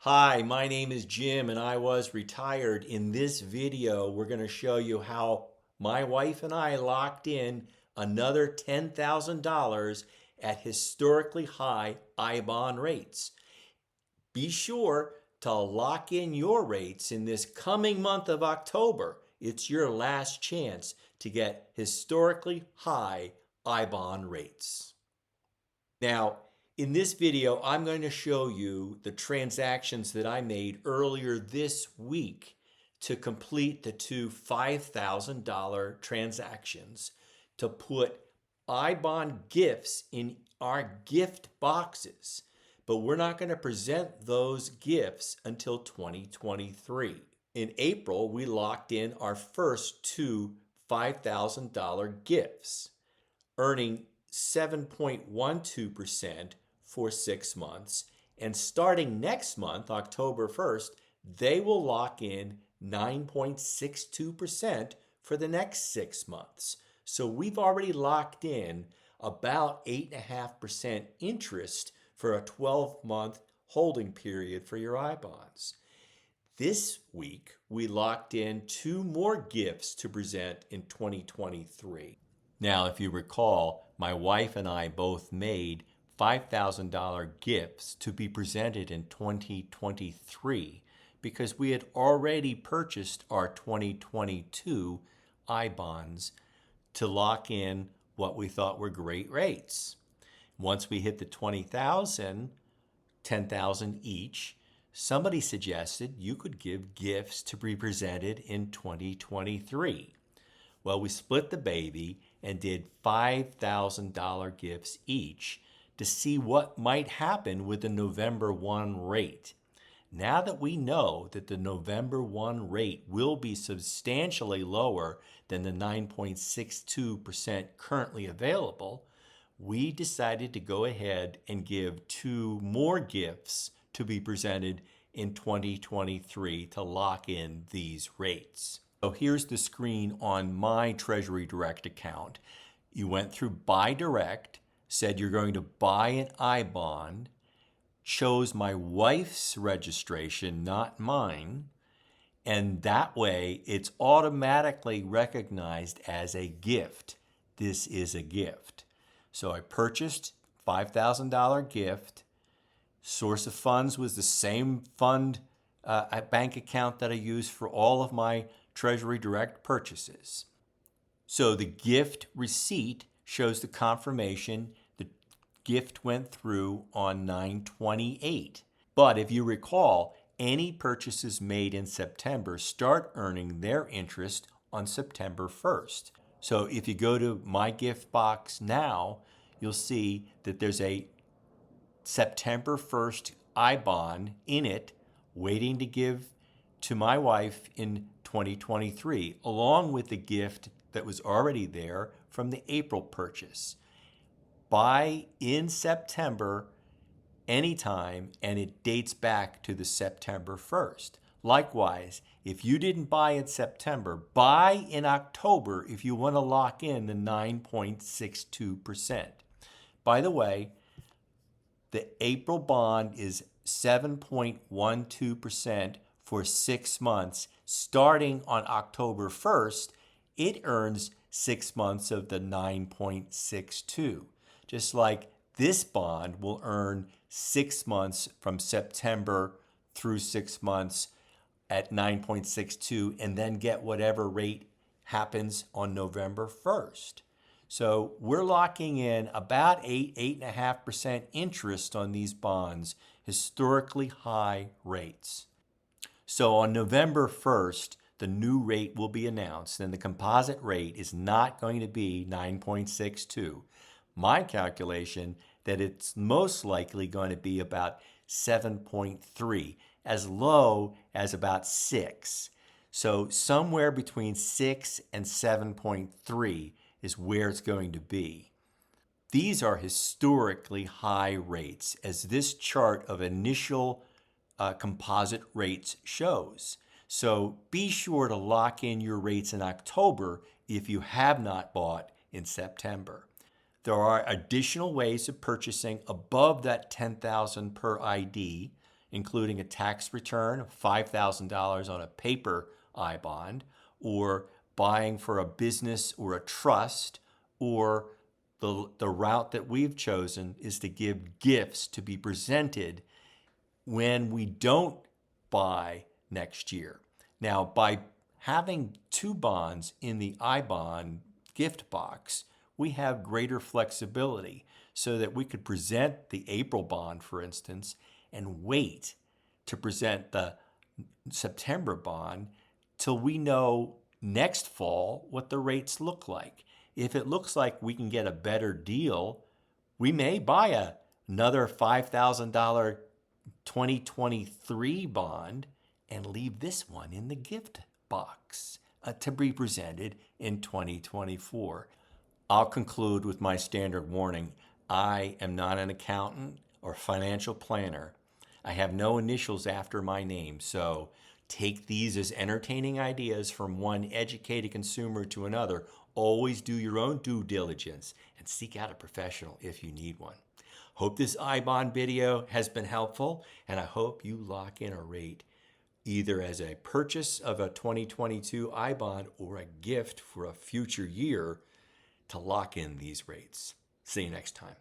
Hi, my name is Jim and I was retired. In this video, we're going to show you how my wife and I locked in another $10,000 at historically high I-bond rates. Be sure to lock in your rates in this coming month of October. It's your last chance to get historically high I-bond rates. Now, in this video, I'm going to show you the transactions that I made earlier this week to complete the two $5,000 transactions to put I-bond gifts in our gift boxes. But we're not going to present those gifts until 2023. In April, we locked in our first two $5,000 gifts, earning 7.12% for 6 months. And starting next month, October 1st, they will lock in 9.62% for the next 6 months. So we've already locked in about 8.5% interest for a 12-month holding period for your I-bonds. This week, we locked in two more gifts to present in 2023. Now, if you recall, my wife and I both made $5,000 gifts to be presented in 2023 because we had already purchased our 2022 I-bonds to lock in what we thought were great rates. Once we hit the 20,000, 10,000 each, somebody suggested you could give gifts to be presented in 2023. Well, we split the baby and did $5,000 gifts each to see what might happen with the November 1 rate. Now that we know that the November 1 rate will be substantially lower than the 9.62% currently available, we decided to go ahead and give two more gifts to be presented in 2023 to lock in these rates. So here's the screen on my Treasury Direct account. You went through Buy Direct, said you're going to buy an I-bond, chose my wife's registration, not mine, and that way it's automatically recognized as a gift. This is a gift. So I purchased $5,000 gift. Source of funds was the same fund bank account that I used for all of my Treasury Direct purchases. So the gift receipt shows the confirmation the gift went through on 9/28. But if you recall, any purchases made in September start earning their interest on September 1st. So if you go to my gift box now, you'll see that there's a September 1st I-bond in it waiting to give to my wife in 2023, along with the gift that was already there from the April purchase. Buy in September anytime, and it dates back to the September 1st. Likewise, if you didn't buy in September, buy in October if you want to lock in the 9.62%. By the way, the April bond is 7.12% for 6 months. Starting on October 1st, it earns 6 months of the 9.62. Just like this bond will earn 6 months from September through 6 months at 9.62 and then get whatever rate happens on November 1st. So we're locking in about 8.5% interest on these bonds, historically high rates. So on November 1st, the new rate will be announced, and the composite rate is not going to be 9.62. My calculation that it's most likely going to be about 7.3, as low as about 6. So somewhere between 6 and 7.3 is where it's going to be. These are historically high rates, as this chart of initial composite rates shows. So be sure to lock in your rates in October if you have not bought in September. There are additional ways of purchasing above that $10,000 per ID. including a tax return of $5,000 on a paper I bond, or buying for a business or a trust, or the route that we've chosen is to give gifts to be presented when we don't buy next year. Now, by having two bonds in the I bond gift box, we have greater flexibility so that we could present the April bond, for instance, and wait to present the September bond till we know next fall what the rates look like. If it looks like we can get a better deal, we may buy another $5,000 2023 bond and leave this one in the gift box to be presented in 2024. I'll conclude with my standard warning. I am not an accountant or financial planner. I have no initials after my name, so take these as entertaining ideas from one educated consumer to another. Always do your own due diligence and seek out a professional if you need one. Hope this iBond video has been helpful, and I hope you lock in a rate either as a purchase of a 2022 iBond or a gift for a future year to lock in these rates. See you next time.